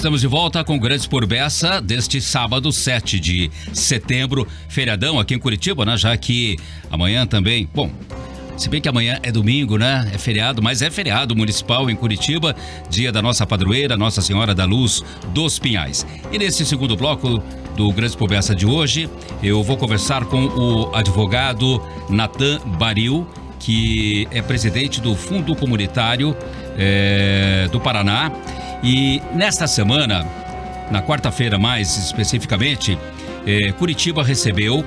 Estamos de volta com Grandes por Beça deste sábado, 7 de setembro, feriadão aqui em Curitiba, né? Já que amanhã também, bom, se bem que amanhã é domingo, né? É feriado, mas é feriado municipal em Curitiba, dia da nossa padroeira, Nossa Senhora da Luz dos Pinhais. E nesse segundo bloco do Grandes por Beça de hoje, eu vou conversar com o advogado Natan Baril, que é presidente do Fundo Comunitário do Paraná. E nesta semana, na quarta-feira mais especificamente, Curitiba recebeu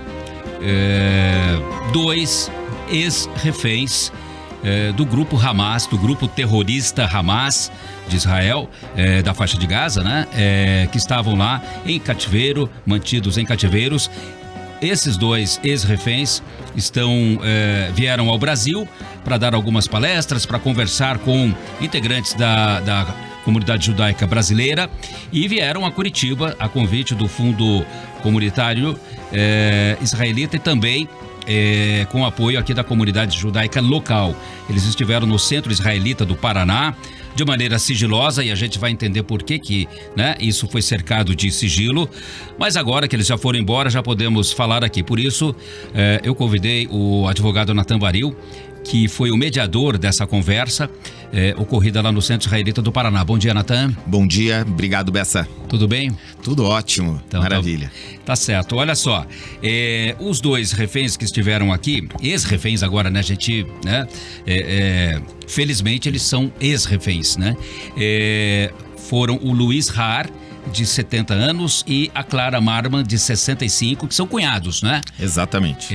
2 ex-reféns do grupo Hamas, do grupo terrorista Hamas de Israel, da faixa de Gaza, né? Que estavam lá em cativeiro, mantidos em cativeiros. Esses 2 ex-reféns vieram ao Brasil para dar algumas palestras, para conversar com integrantes da comunidade judaica brasileira e vieram a Curitiba a convite do Fundo Comunitário Israelita e também com apoio aqui da comunidade judaica local. Eles estiveram no Centro Israelita do Paraná de maneira sigilosa e a gente vai entender por que né, isso foi cercado de sigilo, mas agora que eles já foram embora já podemos falar aqui. Por isso eu convidei o advogado Natan Baril, que foi o mediador dessa conversa ocorrida lá no Centro Israelita do Paraná. Bom dia, Natan. Bom dia, obrigado, Bessa. Tudo bem? Tudo ótimo, então, maravilha. Tá certo, olha só, os 2 reféns que estiveram aqui, ex-reféns agora, né, gente, né, felizmente eles são ex-reféns, né, foram o Luiz Har, de 70 anos, e a Clara Marman, de 65, que são cunhados, né? Exatamente.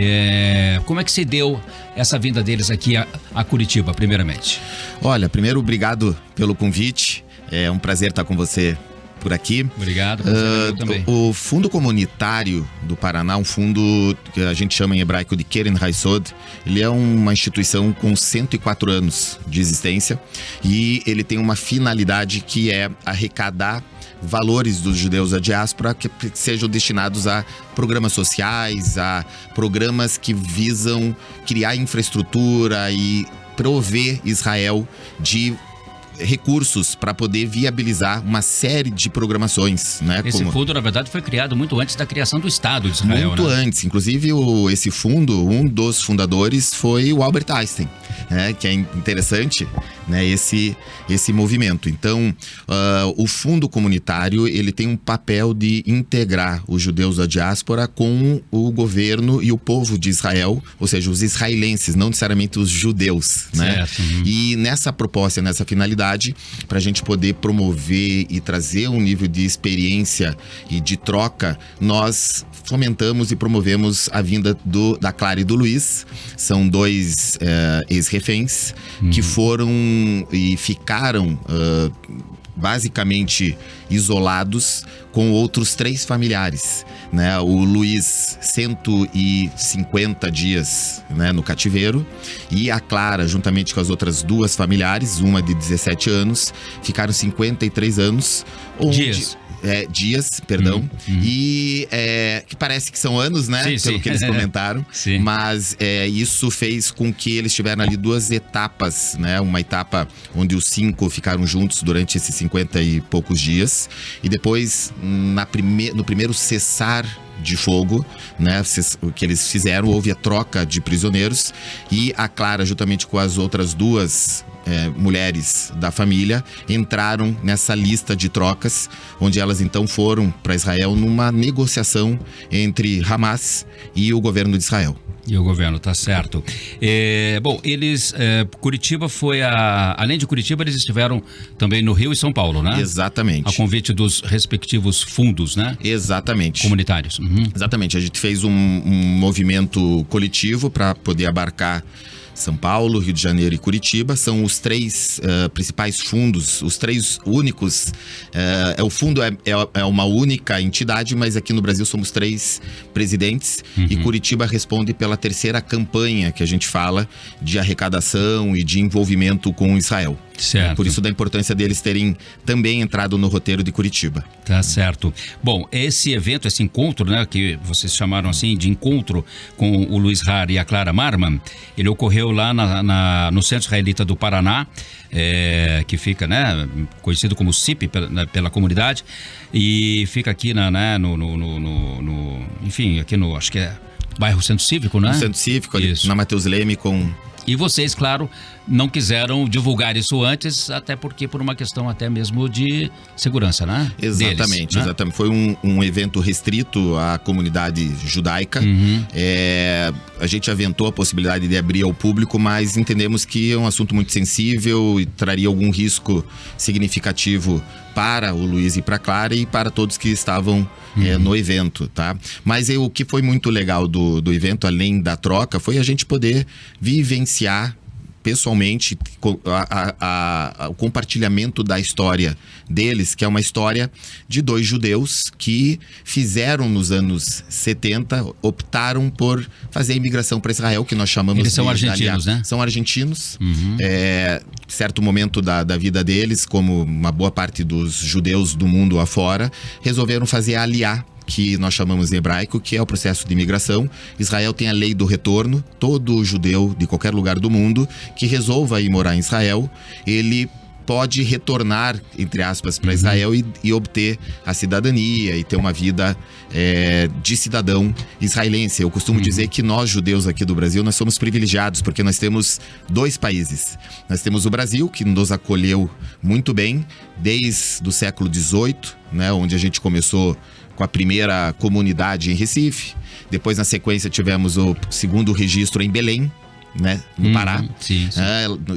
Como é que se deu essa vinda deles aqui a Curitiba, primeiramente? Olha, primeiro, obrigado pelo convite. É um prazer estar com você por aqui. Obrigado. Também. O Fundo Comunitário do Paraná, um fundo que a gente chama em hebraico de Keren Hayesod, ele é uma instituição com 104 anos de existência e ele tem uma finalidade que é arrecadar valores dos judeus da diáspora que sejam destinados a programas sociais, a programas que visam criar infraestrutura e prover Israel de recursos para poder viabilizar uma série de programações, né? Esse fundo, na verdade, foi criado muito antes da criação do Estado de Israel, muito antes. Inclusive, esse fundo, um dos fundadores foi o Albert Einstein, né? Que é interessante, né? Esse movimento. Então, o Fundo Comunitário, ele tem um papel de integrar os judeus da diáspora com o governo e o povo de Israel, ou seja, os israelenses, não necessariamente os judeus, né? E nessa proposta, nessa finalidade, para a gente poder promover e trazer um nível de experiência e de troca, nós fomentamos e promovemos a vinda da Clara e do Luiz. São 2 ex-reféns que foram e ficaram basicamente isolados com outros 3 familiares, né? O Luiz, 150 dias, né, no cativeiro, e a Clara, juntamente com as outras 2 familiares, uma de 17 anos, ficaram 53 anos. Dias, perdão. E que parece que são anos, né? Pelo que eles comentaram. Mas isso fez com que eles tiveram ali 2 etapas, né? Uma etapa onde os 5 ficaram juntos durante esses 50 e poucos dias. E depois, no primeiro cessar de fogo, né, o que eles fizeram, houve a troca de prisioneiros e a Clara, juntamente com as outras 2 mulheres da família, entraram nessa lista de trocas, onde elas então foram para Israel numa negociação entre Hamas e o governo de Israel. E o governo, tá certo. Bom, eles, Curitiba foi além de Curitiba, eles estiveram também no Rio e São Paulo, né? Exatamente. A convite dos respectivos fundos, né? Exatamente. Comunitários. Exatamente. A gente fez um movimento coletivo para poder abarcar São Paulo, Rio de Janeiro e Curitiba. São os 3 principais fundos, os 3 únicos. O fundo é uma única entidade, mas aqui no Brasil somos 3 presidentes. E Curitiba responde pela 3ª campanha que a gente fala de arrecadação e de envolvimento com Israel. Certo. Por isso da importância deles terem também entrado no roteiro de Curitiba. Tá certo. Bom, esse evento, esse encontro, né, que vocês chamaram assim de encontro com o Luiz Har e a Clara Marman, ele ocorreu nasceu lá no Centro Israelita do Paraná, que fica, né, conhecido como CIP pela comunidade, e fica aqui enfim, aqui no, acho que é bairro Centro Cívico, né? No Centro Cívico, ali na Matheus Leme com... E vocês, claro, não quiseram divulgar isso antes, até porque por uma questão até mesmo de segurança, né? Exatamente, deles, exatamente. Foi um evento restrito à comunidade judaica. A gente aventou a possibilidade de abrir ao público, mas entendemos que é um assunto muito sensível e traria algum risco significativo para o Luiz e para a Clara e para todos que estavam no evento, tá? Mas o que foi muito legal do evento, além da troca, foi a gente poder vivenciar pessoalmente o compartilhamento da história deles, que é uma história de 2 judeus que fizeram nos anos 70, optaram por fazer a imigração para Israel, que nós chamamos Eles são argentinos, né? São argentinos. Certo momento da vida deles, como uma boa parte dos judeus do mundo afora, resolveram fazer a Aliyá, que nós chamamos em hebraico, que é o processo de imigração. Israel tem a lei do retorno. Todo judeu de qualquer lugar do mundo que resolva ir morar em Israel, ele pode retornar, entre aspas, para Israel e obter a cidadania e ter uma vida de cidadão israelense. Eu costumo dizer que nós, judeus aqui do Brasil, nós somos privilegiados, porque nós temos 2 países. Nós temos o Brasil, que nos acolheu muito bem, desde o século XVIII, né, onde a gente começou com a primeira comunidade em Recife. Depois, na sequência, tivemos o segundo registro em Belém, né, no Pará. Sim.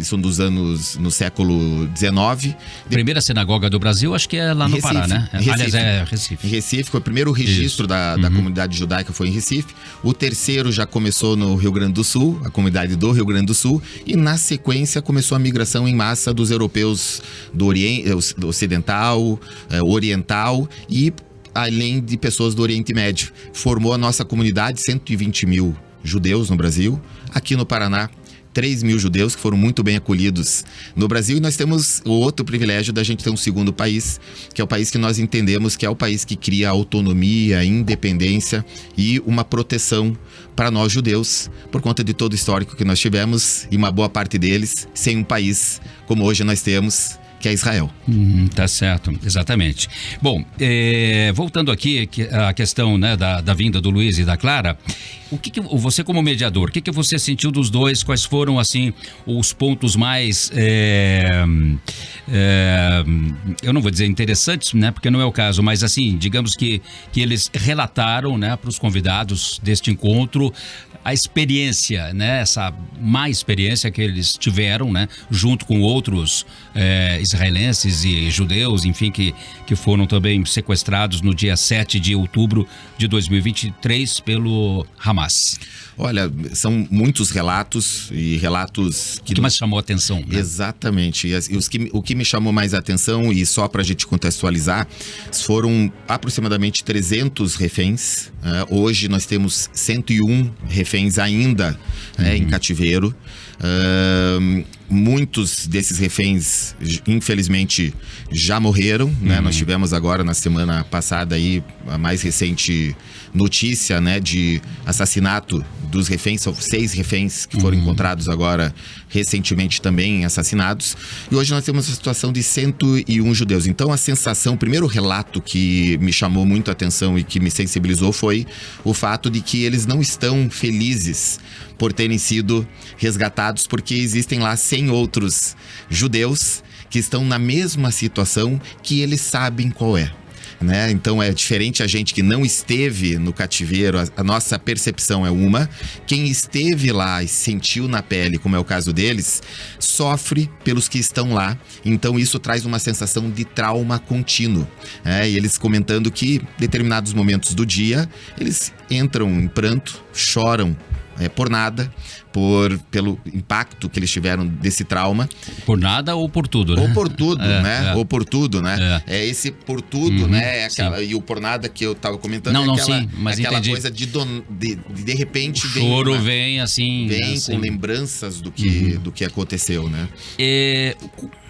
Isso no século XIX. Primeira sinagoga do Brasil, acho que é lá no Recife, Pará, né? Recife. Aliás, é Recife. Em Recife, foi o primeiro registro da comunidade judaica, foi em Recife. O terceiro já começou no Rio Grande do Sul, a comunidade do Rio Grande do Sul. E na sequência começou a migração em massa dos europeus do Ocidental, Oriental e além de pessoas do Oriente Médio. Formou a nossa comunidade, 120 mil judeus no Brasil. Aqui no Paraná, 3 mil judeus que foram muito bem acolhidos no Brasil. E nós temos o outro privilégio da gente ter um segundo país, que é o país que nós entendemos que é o país que cria autonomia, independência e uma proteção para nós judeus, por conta de todo o histórico que nós tivemos e uma boa parte deles sem um país como hoje nós temos, que é Israel. Tá certo, exatamente. Bom, voltando aqui à questão, né, da vinda do Luiz e da Clara, o que você como mediador, o que você sentiu dos dois? Quais foram, assim, os pontos mais, eu não vou dizer interessantes, né, porque não é o caso, mas assim, digamos que eles relataram, né, para os convidados deste encontro, a experiência, né, essa má experiência que eles tiveram, né, junto com outros israelenses e judeus, enfim, que foram também sequestrados no dia 7 de outubro de 2023 pelo Hamas. Olha, são muitos relatos e relatos que mais chamou a atenção, né? Exatamente. O que me chamou mais a atenção, e só para a gente contextualizar, foram aproximadamente 300 reféns. Hoje nós temos 101 reféns ainda em cativeiro. Muitos desses reféns, infelizmente, já morreram, né? Nós tivemos agora, na semana passada, aí, a mais recente notícia, né, de assassinato dos reféns. São 6 reféns que foram encontrados agora, recentemente também assassinados. E hoje nós temos a situação de 101 judeus. Então, a sensação, o primeiro relato que me chamou muito a atenção e que me sensibilizou foi o fato de que eles não estão felizes por terem sido resgatados, porque existem lá 100 outros judeus que estão na mesma situação que eles sabem qual é. Né? Então é diferente a gente que não esteve no cativeiro, a nossa percepção é uma. Quem esteve lá e sentiu na pele, como é o caso deles, sofre pelos que estão lá. Então isso traz uma sensação de trauma contínuo. E eles comentando que em determinados momentos do dia eles entram em pranto, choram por nada, pelo impacto que eles tiveram desse trauma. Por nada ou por tudo, né? Ou por tudo, né? Ou por tudo, né? É. Esse por tudo, né? E o por nada que eu tava comentando mas aquela entendi. Coisa de repente o choro vem assim... Vem assim, com lembranças do que aconteceu, né?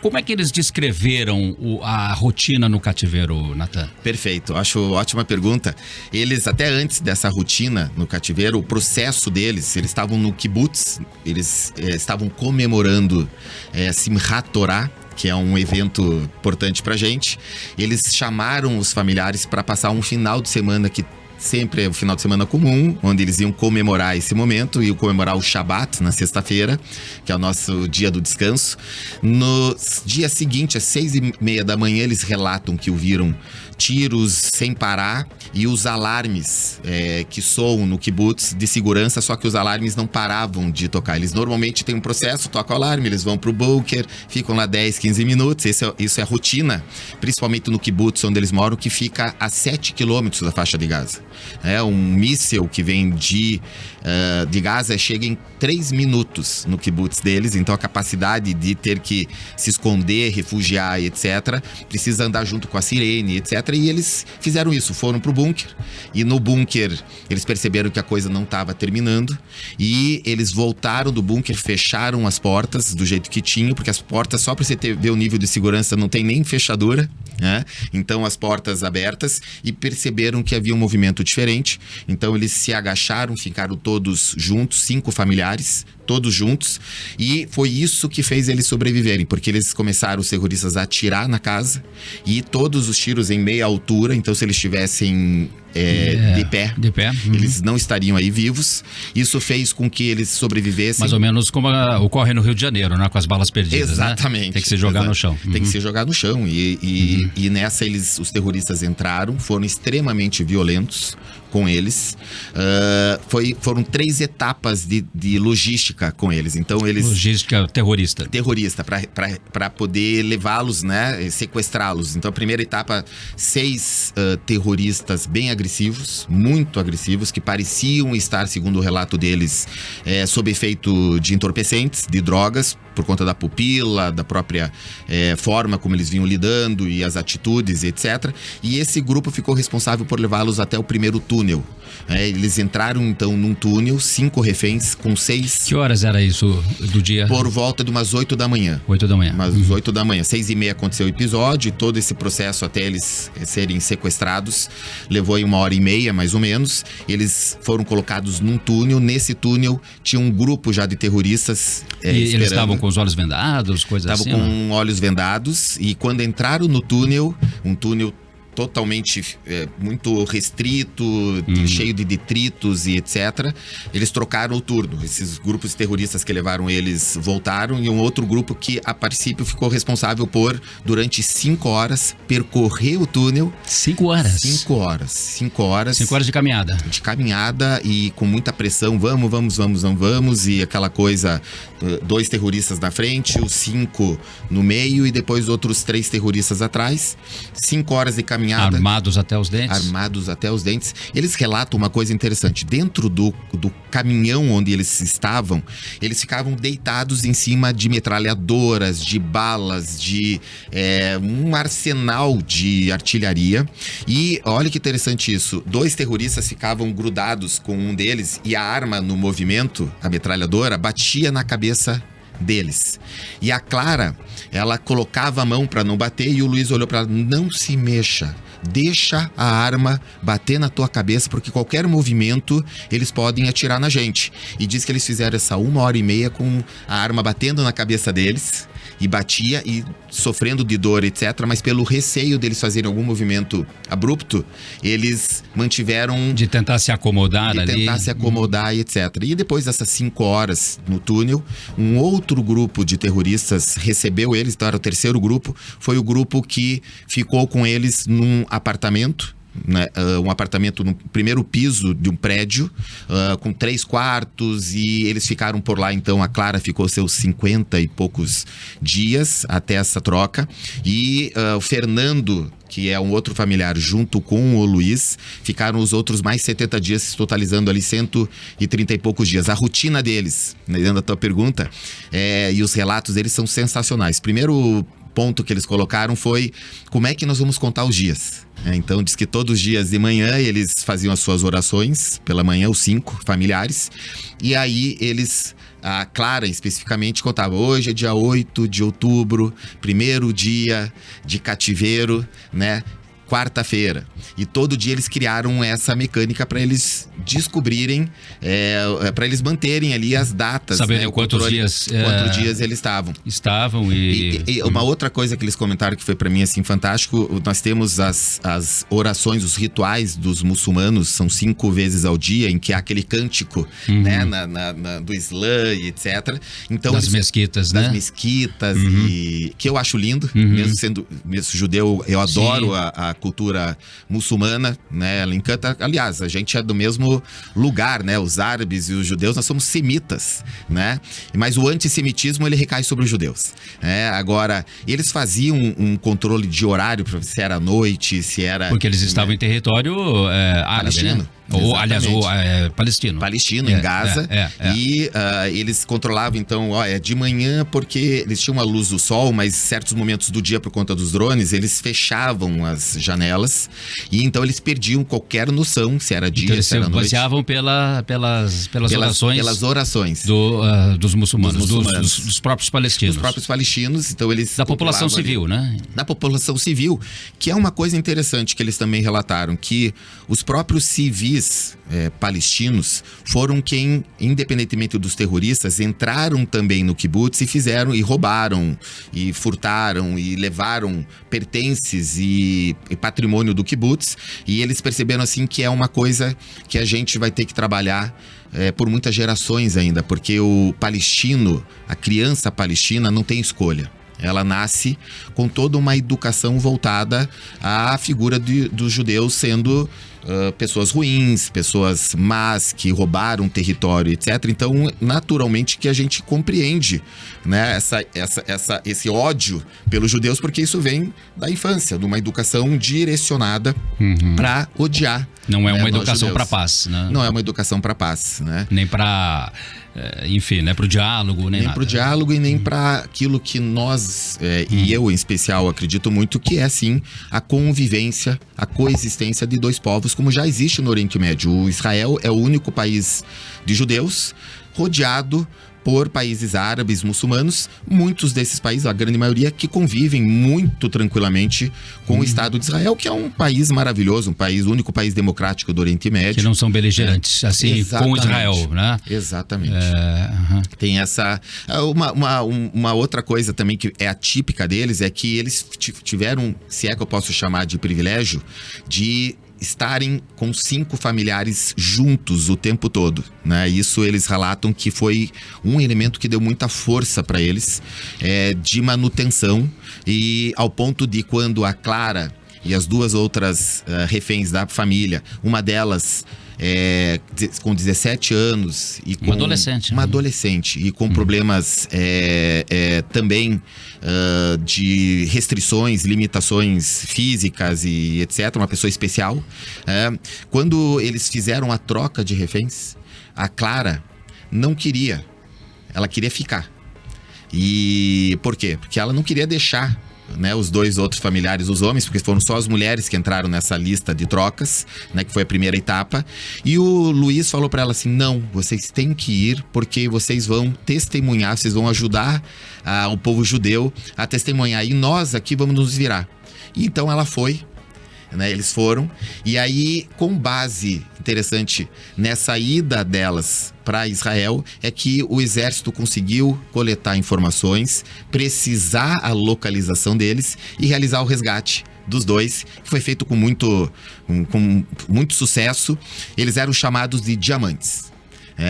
Como é que eles descreveram a rotina no cativeiro, Natan? Perfeito, acho ótima pergunta. Eles, até antes dessa rotina no cativeiro, o processo deles, eles estavam no kibbutz, eles estavam comemorando Simchat Torah, que é um evento importante pra gente. Eles chamaram os familiares para passar um final de semana que sempre é o final de semana comum, onde eles iam comemorar esse momento, iam comemorar o Shabat na sexta-feira, que é o nosso dia do descanso. No dia seguinte, às 6:30 da manhã, eles relatam que ouviram tiros sem parar e os alarmes que soam no kibbutz de segurança, só que os alarmes não paravam de tocar. Eles normalmente têm um processo, tocam o alarme, eles vão pro bunker, ficam lá 10, 15 minutos. Isso é a rotina, principalmente no kibbutz onde eles moram, que fica a 7 quilômetros da faixa de Gaza. Um míssil que vem de Gaza chega em 3 minutos no kibbutz deles, então a capacidade de ter que se esconder, refugiar, etc., precisa andar junto com a sirene, etc. E eles fizeram isso, foram pro bunker, e no bunker eles perceberam que a coisa não estava terminando, e eles voltaram do bunker, fecharam as portas do jeito que tinham, porque as portas, só para você ver o nível de segurança, não tem nem fechadura, né? Então as portas abertas, e perceberam que havia um movimento diferente. Então eles se agacharam, ficaram todos juntos, 5 familiares, todos juntos, e foi isso que fez eles sobreviverem, porque eles começaram, os terroristas, a atirar na casa, e todos os tiros em meia altura. Então se eles estivessem de pé, eles não estariam aí vivos. Isso fez com que eles sobrevivessem. Mais ou menos como ocorre no Rio de Janeiro, né? Com as balas perdidas. Exatamente. Né? Tem que se jogar no chão. Tem que se jogar no chão. E nessa os terroristas entraram, foram extremamente violentos com eles. Foram 3 etapas de logística com eles. Então eles... Logística terrorista. Terrorista, para poder levá-los, né? Sequestrá-los. Então a primeira etapa, 6 terroristas bem agressivos, muito agressivos, que pareciam estar, segundo o relato deles, sob efeito de entorpecentes, de drogas, por conta da pupila, da própria forma como eles vinham lidando e as atitudes, etc. E esse grupo ficou responsável por levá-los até o primeiro túnel. Eles entraram, então, num túnel, 5 reféns com 6... Que horas era isso do dia? Por volta de umas 8 da manhã. 8 da manhã. Umas 8 da manhã. 6:30 aconteceu o episódio, e todo esse processo até eles serem sequestrados levou aí 1h30, mais ou menos. Eles foram colocados num túnel. Nesse túnel tinha um grupo já de terroristas eles estavam com os olhos vendados, coisas assim? Estavam com olhos vendados, e quando entraram no túnel, um túnel totalmente muito restrito, cheio de detritos e etc. Eles trocaram o turno. Esses grupos terroristas que levaram eles voltaram, e um outro grupo que a princípio ficou responsável por, durante 5 horas, percorrer o túnel. 5 horas? 5 horas. 5 horas. 5 horas de caminhada. De caminhada, e com muita pressão. Vamos. E aquela coisa, 2 terroristas na frente, os 5 no meio, e depois outros 3 terroristas atrás. 5 horas de caminhada. Armados até os dentes? Armados até os dentes. Eles relatam uma coisa interessante. Dentro do caminhão onde eles estavam, eles ficavam deitados em cima de metralhadoras, de balas, de um arsenal de artilharia. E olha que interessante isso. 2 terroristas ficavam grudados com um deles, e a arma no movimento, a metralhadora, batia na cabeça deles. E a Clara, ela colocava a mão para não bater, e o Luiz olhou para ela: não se mexa, deixa a arma bater na tua cabeça, porque qualquer movimento eles podem atirar na gente. E diz que eles fizeram essa 1h30 com a arma batendo na cabeça deles, e batia, e sofrendo de dor, etc. Mas pelo receio deles fazerem algum movimento abrupto, eles mantiveram... De tentar se acomodar ali. De tentar se acomodar, e etc. E depois dessas 5 horas no túnel, um outro grupo de terroristas recebeu eles. Então era o terceiro grupo. Foi o grupo que ficou com eles num apartamento, né? Um apartamento no primeiro piso de um prédio, com 3 quartos, e eles ficaram por lá. Então a Clara ficou seus 50 e poucos dias até essa troca, e o Fernando, que é um outro familiar, junto com o Luiz, ficaram os outros mais 70 dias, totalizando ali 130 e poucos dias. A rotina deles, né, dentro da tua pergunta, e os relatos deles são sensacionais. Primeiro ponto que eles colocaram foi: como é que nós vamos contar os dias? Então diz que todos os dias de manhã eles faziam as suas orações, pela manhã, os 5 familiares, e aí eles a Clara especificamente contava, hoje é dia 8 de outubro, primeiro dia de cativeiro, né? Quarta-feira. E todo dia eles criaram essa mecânica para eles descobrirem, para eles manterem ali as datas. Saberem, né, quantos dias eles estavam. E uma outra coisa que eles comentaram que foi para mim assim fantástico, nós temos as orações, os rituais dos muçulmanos, são 5 vezes ao dia, em que há aquele cântico, né, do Islã e etc. Então, das mesquitas, né? Das mesquitas, e que eu acho lindo, mesmo sendo judeu, eu adoro a cultura muçulmana, né? Ela encanta. Aliás, a gente é do mesmo lugar, né? Os árabes e os judeus, nós somos semitas, né? Mas o antissemitismo, ele recai sobre os judeus. Agora, eles faziam um controle de horário, se era noite, se era... Porque eles estavam em território árabe, palestino. Né? Ou, aliás, palestino. Palestino, em Gaza. E eles controlavam, então, de manhã, porque eles tinham a luz do sol, mas certos momentos do dia, por conta dos drones, eles fechavam as janelas. E então eles perdiam qualquer noção se era dia, então, se era noite. Eles se baseavam pelas orações dos muçulmanos, dos próprios palestinos. Dos próprios palestinos, então eles... Da população civil, né? Da população civil, que é uma coisa interessante que eles também relataram, que os próprios civis palestinos foram quem, independentemente dos terroristas, entraram também no kibbutz e fizeram, e roubaram, e furtaram, e levaram pertences e patrimônio do kibbutz, e eles perceberam assim que é uma coisa que a gente vai ter que trabalhar por muitas gerações ainda, porque o palestino, a criança palestina não tem escolha. Ela nasce com toda uma educação voltada à figura dos judeus sendo pessoas ruins, pessoas más, que roubaram território, etc. Então, naturalmente que a gente compreende, né, esse ódio pelos judeus, porque isso vem da infância, de uma educação direcionada para odiar. Não é uma educação para paz, né? Não é uma educação para paz, né? Nem para, enfim, nem para o diálogo, nem para o diálogo e nem para aquilo que nós, e eu em especial, acredito muito que é, sim, a convivência, a coexistência de dois povos, como já existe no Oriente Médio. O Israel é o único país de judeus rodeado por países árabes, muçulmanos, muitos desses países, a grande maioria, que convivem muito tranquilamente com o Estado de Israel, que é um país maravilhoso, o único país democrático do Oriente Médio. Que não são beligerantes, assim, com Israel, né? Exatamente. Tem essa... Uma outra coisa também que é atípica deles, é que eles tiveram, se é que eu posso chamar de privilégio, de estarem com 5 familiares juntos o tempo todo, né? Isso eles relatam que foi um elemento que deu muita força para eles, de manutenção, e ao ponto de quando a Clara e as 2 outras reféns da família, uma delas com 17 anos e com uma adolescente e com problemas também de restrições, limitações físicas e etc, uma pessoa especial, quando eles fizeram a troca de reféns, a Clara não queria, ela queria ficar. E por quê? Porque ela não queria deixar, né, os 2 outros familiares, os homens, porque foram só as mulheres que entraram nessa lista de trocas, né, que foi a primeira etapa. E o Luiz falou para ela assim: não, vocês têm que ir, porque vocês vão testemunhar, vocês vão ajudar o povo judeu a testemunhar, e nós aqui vamos nos virar. E então ela foi, né, eles foram, e aí, com base interessante nessa ida delas para Israel, é que o exército conseguiu coletar informações, precisar a localização deles e realizar o resgate dos 2, que foi feito com muito sucesso. Eles eram chamados de diamantes.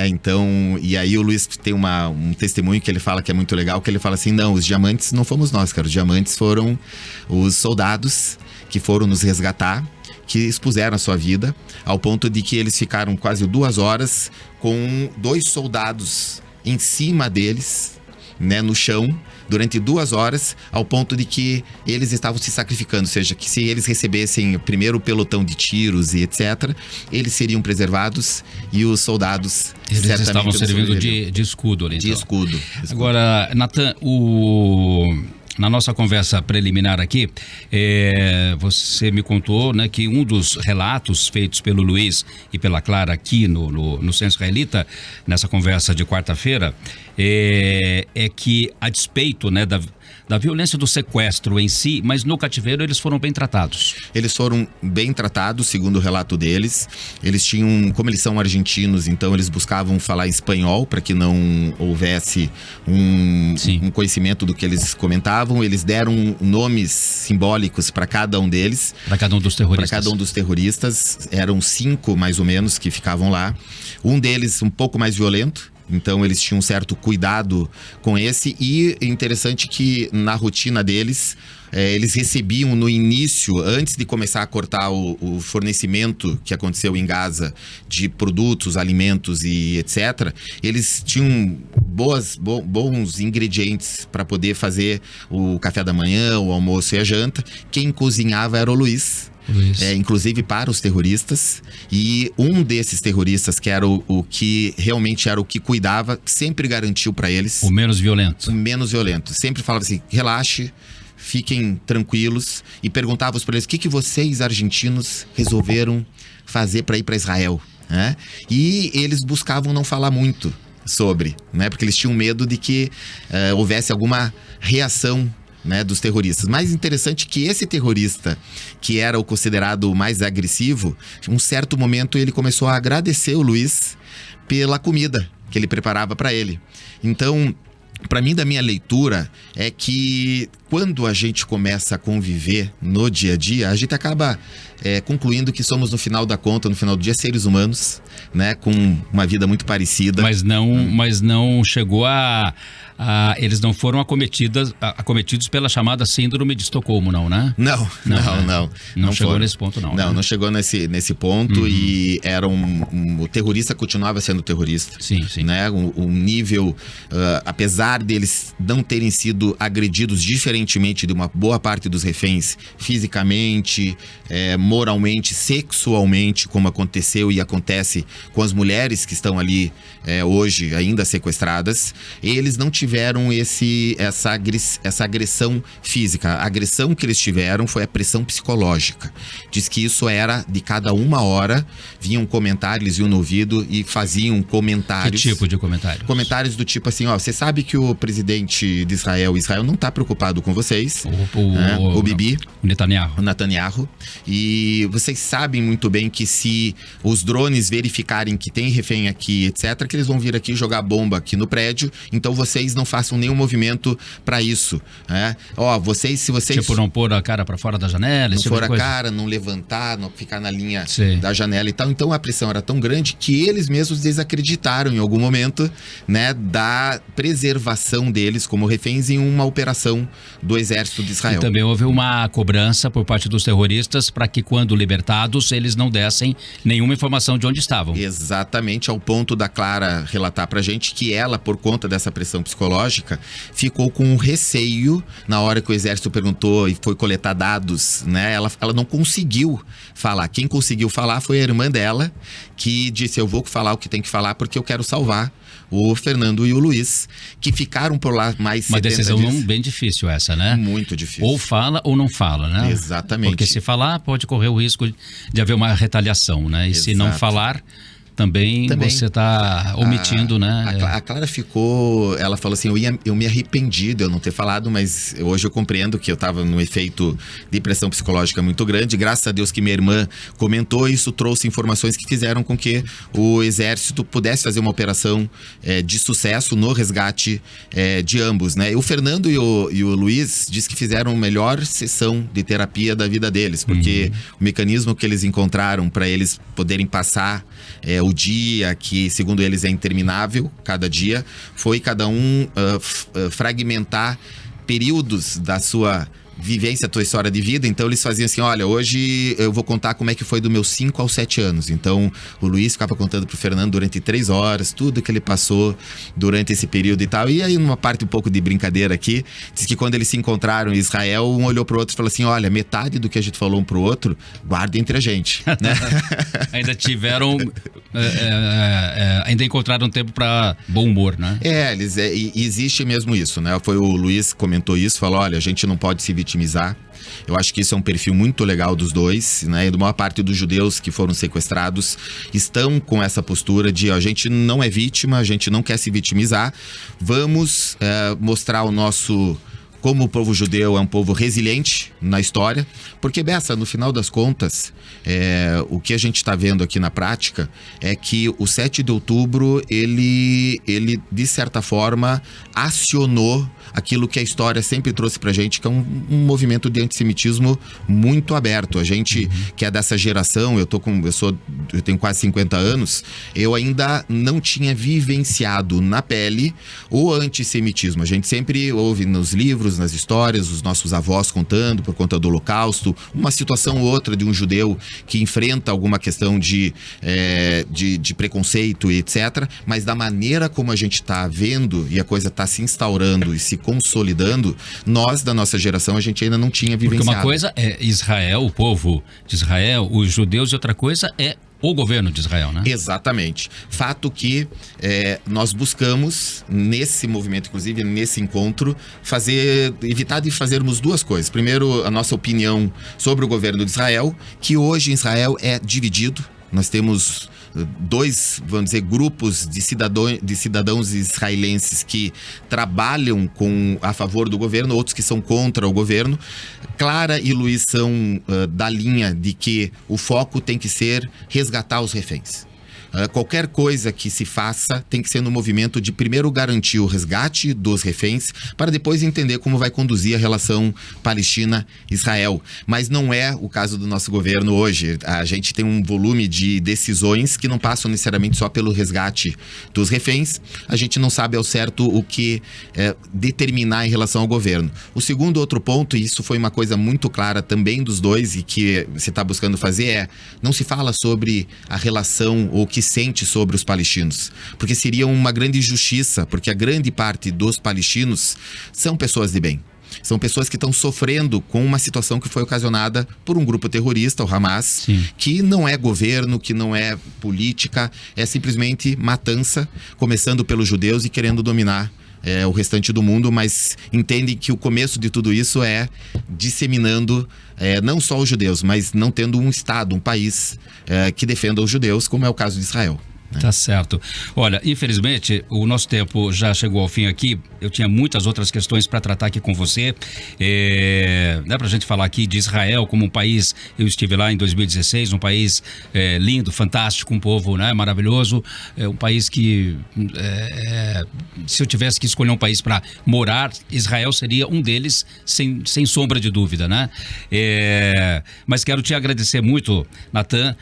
Então, e aí o Luiz tem um testemunho que ele fala que é muito legal, que ele fala assim: não, os diamantes não fomos nós, cara, os diamantes foram os soldados que foram nos resgatar, que expuseram a sua vida, ao ponto de que eles ficaram quase 2 horas com 2 soldados em cima deles, né, no chão, durante 2 horas, ao ponto de que eles estavam se sacrificando, ou seja, que se eles recebessem primeiro o pelotão de tiros e etc, eles seriam preservados, e os soldados eles estavam servindo de escudo ali. De então. escudo. Agora, Natan, na nossa conversa preliminar aqui, você me contou, né, que um dos relatos feitos pelo Luiz e pela Clara aqui no Censo Israelita, nessa conversa de quarta-feira, é que, a despeito, né, da violência do sequestro em si, mas no cativeiro eles foram bem tratados. Eles foram bem tratados, segundo o relato deles. Eles tinham, como eles são argentinos, então eles buscavam falar espanhol para que não houvesse um conhecimento do que eles comentavam. Eles deram nomes simbólicos para cada um deles. Para cada um dos terroristas. Para cada um dos terroristas. Eram 5, mais ou menos, que ficavam lá. Um deles um pouco mais violento. Então eles tinham um certo cuidado com esse. E é interessante que na rotina deles, eles recebiam no início, antes de começar a cortar o fornecimento que aconteceu em Gaza de produtos, alimentos e etc. Eles tinham bons ingredientes para poder fazer o café da manhã, o almoço e a janta. Quem cozinhava era o Luiz. Inclusive para os terroristas, e um desses terroristas, que era o que realmente era o que cuidava, sempre garantiu para eles o menos violento. Sempre falava assim: relaxe, fiquem tranquilos, e perguntava para eles: o que vocês argentinos resolveram fazer para ir para Israel, né? E eles buscavam não falar muito sobre, né? Porque eles tinham medo de que houvesse alguma reação, né, dos terroristas. Mais interessante que esse terrorista, que era o considerado mais agressivo, em um certo momento ele começou a agradecer o Luiz pela comida que ele preparava para ele. Então, para mim, da minha leitura, é que quando a gente começa a conviver no dia a dia, a gente acaba concluindo que somos, no final da conta, no final do dia, seres humanos, né, com uma vida muito parecida. Mas não chegou eles não foram acometidos pela chamada síndrome de Estocolmo, não, né? Não chegou nesse ponto, não. Não chegou nesse ponto. E era o terrorista continuava sendo terrorista. Sim. Né? O nível, apesar deles não terem sido agredidos diferentemente de uma boa parte dos reféns, fisicamente, moralmente, sexualmente, como aconteceu e acontece com as mulheres que estão ali hoje ainda sequestradas, eles não tiveram essa agressão física. A agressão que eles tiveram foi a pressão psicológica. Diz que isso era de cada uma hora, vinham comentários, eles iam no ouvido e faziam comentários. Que tipo de comentários? Comentários do tipo assim: você sabe que o presidente de Israel não está preocupado com vocês, o Bibi, o Netanyahu, e vocês sabem muito bem que se os drones verificarem que tem refém aqui, etc., que eles vão vir aqui jogar bomba aqui no prédio, então vocês não façam nenhum movimento para isso, né? Se vocês... Tipo, não pôr a cara para fora da janela, não pôr a cara, não levantar, não ficar na linha da janela e tal. Então a pressão era tão grande que eles mesmos desacreditaram em algum momento, né, da preservação deles como reféns em uma operação do exército de Israel. E também houve uma cobrança por parte dos terroristas para que, quando libertados, eles não dessem nenhuma informação de onde estavam. Exatamente, ao ponto da Clara relatar pra gente que ela, por conta dessa pressão psicológica, ficou com um receio na hora que o exército perguntou e foi coletar dados, né? Ela não conseguiu falar. Quem conseguiu falar foi a irmã dela, que disse: eu vou falar o que tem que falar porque eu quero salvar o Fernando e o Luiz, que ficaram por lá mais 70 dias. Uma decisão bem difícil essa, né? Muito difícil. Ou fala ou não fala, né? Exatamente. Porque se falar, pode correr o risco de haver uma retaliação, né? E se não falar, também você está omitindo, né? A Clara ela falou assim: eu me arrependi de eu não ter falado, mas hoje eu compreendo que eu estava num efeito de pressão psicológica muito grande. Graças a Deus que minha irmã comentou, isso trouxe informações que fizeram com que o exército pudesse fazer uma operação de sucesso no resgate de ambos, né? O Fernando e o Luiz diz que fizeram a melhor sessão de terapia da vida deles, porque o mecanismo que eles encontraram para eles poderem passar o dia, que segundo eles é interminável, cada dia, foi cada um fragmentar períodos da sua vivência, a tua história de vida. Então eles faziam assim: olha, hoje eu vou contar como é que foi dos meus 5 aos 7 anos. Então o Luiz ficava contando pro Fernando durante 3 horas, tudo que ele passou durante esse período e tal. E aí, numa parte um pouco de brincadeira aqui, diz que quando eles se encontraram em Israel, um olhou pro outro e falou assim: olha, metade do que a gente falou um pro outro, guarda entre a gente, né? Ainda tiveram ainda encontraram tempo para bom humor, né? Existe mesmo isso, né? Foi o Luiz que comentou isso, falou, olha, a gente não pode se vitimizar. Eu acho que isso é um perfil muito legal dos dois, né? E da maior parte dos judeus que foram sequestrados estão com essa postura de, ó, a gente não é vítima, a gente não quer se vitimizar, vamos mostrar como o povo judeu é um povo resiliente na história, porque, Bessa, no final das contas, o que a gente está vendo aqui na prática é que o 7 de outubro, ele de certa forma, acionou aquilo que a história sempre trouxe pra gente, que é um movimento de antissemitismo muito aberto. A gente que é dessa geração, eu tenho quase 50 anos, eu ainda não tinha vivenciado na pele o antissemitismo. A gente sempre ouve nos livros, nas histórias, os nossos avós contando por conta do Holocausto, uma situação ou outra de um judeu que enfrenta alguma questão de preconceito e etc. Mas da maneira como a gente está vendo e a coisa está se instaurando e se consolidando, nós da nossa geração a gente ainda não tinha vivenciado. Porque uma coisa é Israel, o povo de Israel, os judeus, e outra coisa é o governo de Israel, né? Exatamente. Fato que nós buscamos, nesse movimento, inclusive nesse encontro, evitar de fazermos duas coisas. Primeiro, a nossa opinião sobre o governo de Israel, que hoje em Israel é dividido. Nós temos dois, vamos dizer, grupos de cidadãos israelenses que trabalham a favor do governo, outros que são contra o governo. Clara e Luiz são da linha de que o foco tem que ser resgatar os reféns. Qualquer coisa que se faça tem que ser no movimento de primeiro garantir o resgate dos reféns para depois entender como vai conduzir a relação Palestina-Israel. Mas não é o caso do nosso governo hoje. A gente tem um volume de decisões que não passam necessariamente só pelo resgate dos reféns. A gente não sabe ao certo o que determinar em relação ao governo. O segundo outro ponto, e isso foi uma coisa muito clara também dos dois e que você está buscando fazer, não se fala sobre a relação ou o que sente sobre os palestinos, porque seria uma grande injustiça, porque a grande parte dos palestinos são pessoas de bem. São pessoas que estão sofrendo com uma situação que foi ocasionada por um grupo terrorista, o Hamas, Sim. que não é governo, que não é política, é simplesmente matança, começando pelos judeus e querendo dominar o restante do mundo, mas entendem que o começo de tudo isso é disseminando não só os judeus, mas não tendo um Estado, um país que defenda os judeus, como é o caso de Israel. Tá certo. Olha, infelizmente, o nosso tempo já chegou ao fim aqui. Eu tinha muitas outras questões para tratar aqui com você. Dá pra gente falar aqui de Israel como um país. Eu estive lá em 2016, um país lindo, fantástico, um povo, né, maravilhoso. É um país que, se eu tivesse que escolher um país para morar, Israel seria um deles, sem sombra de dúvida, né? Mas quero te agradecer muito, Natan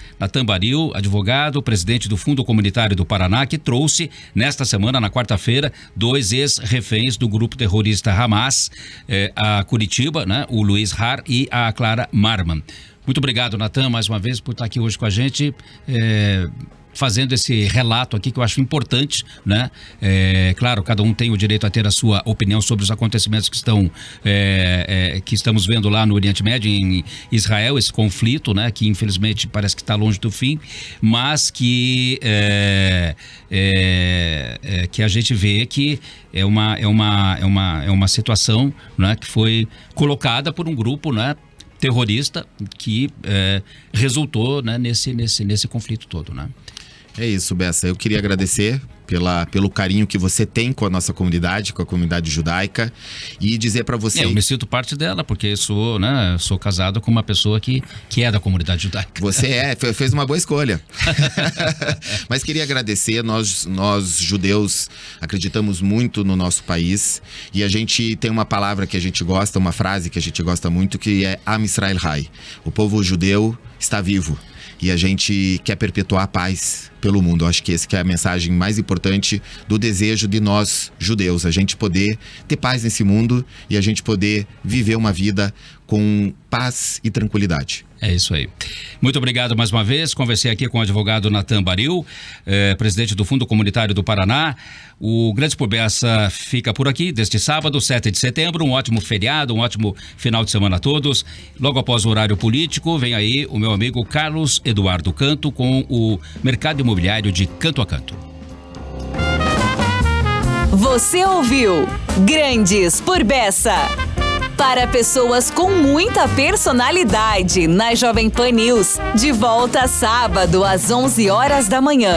Baril, advogado, presidente do Fundo Comunitário do Paraná, que trouxe nesta semana, na quarta-feira, 2 ex-reféns do grupo terrorista Hamas a Curitiba, né? O Luiz Har e a Clara Marman. Muito obrigado, Natan, mais uma vez, por estar aqui hoje com a gente, fazendo esse relato aqui que eu acho importante, né? Claro, cada um tem o direito a ter a sua opinião sobre os acontecimentos que estamos vendo lá no Oriente Médio, em Israel, esse conflito, né? Que infelizmente parece que está longe do fim, mas que a gente vê que é uma situação, né? Que foi colocada por um grupo, né? Terrorista que resultou, né? nesse conflito todo, né? É isso, Bessa. Eu queria agradecer pelo carinho que você tem com a nossa comunidade, com a comunidade judaica, e dizer para você... Eu me sinto parte dela, porque sou casado com uma pessoa que é da comunidade judaica. Você fez uma boa escolha. Mas queria agradecer, nós judeus acreditamos muito no nosso país, e a gente tem uma palavra que a gente gosta, uma frase que a gente gosta muito, que é Am Israel Hai. O povo judeu está vivo. E a gente quer perpetuar a paz pelo mundo. Eu acho que essa que é a mensagem mais importante do desejo de nós, judeus. A gente poder ter paz nesse mundo e a gente poder viver uma vida com paz e tranquilidade. É isso aí. Muito obrigado mais uma vez. Conversei aqui com o advogado Natan Baril, presidente do Fundo Comunitário do Paraná. O Grandes por Bessa fica por aqui deste sábado, 7 de setembro. Um ótimo feriado, um ótimo final de semana a todos. Logo após o horário político, vem aí o meu amigo Carlos Eduardo Canto com o Mercado Imobiliário de Canto a Canto. Você ouviu Grandes por Bessa. Para pessoas com muita personalidade, na Jovem Pan News. De volta sábado às 11 horas da manhã.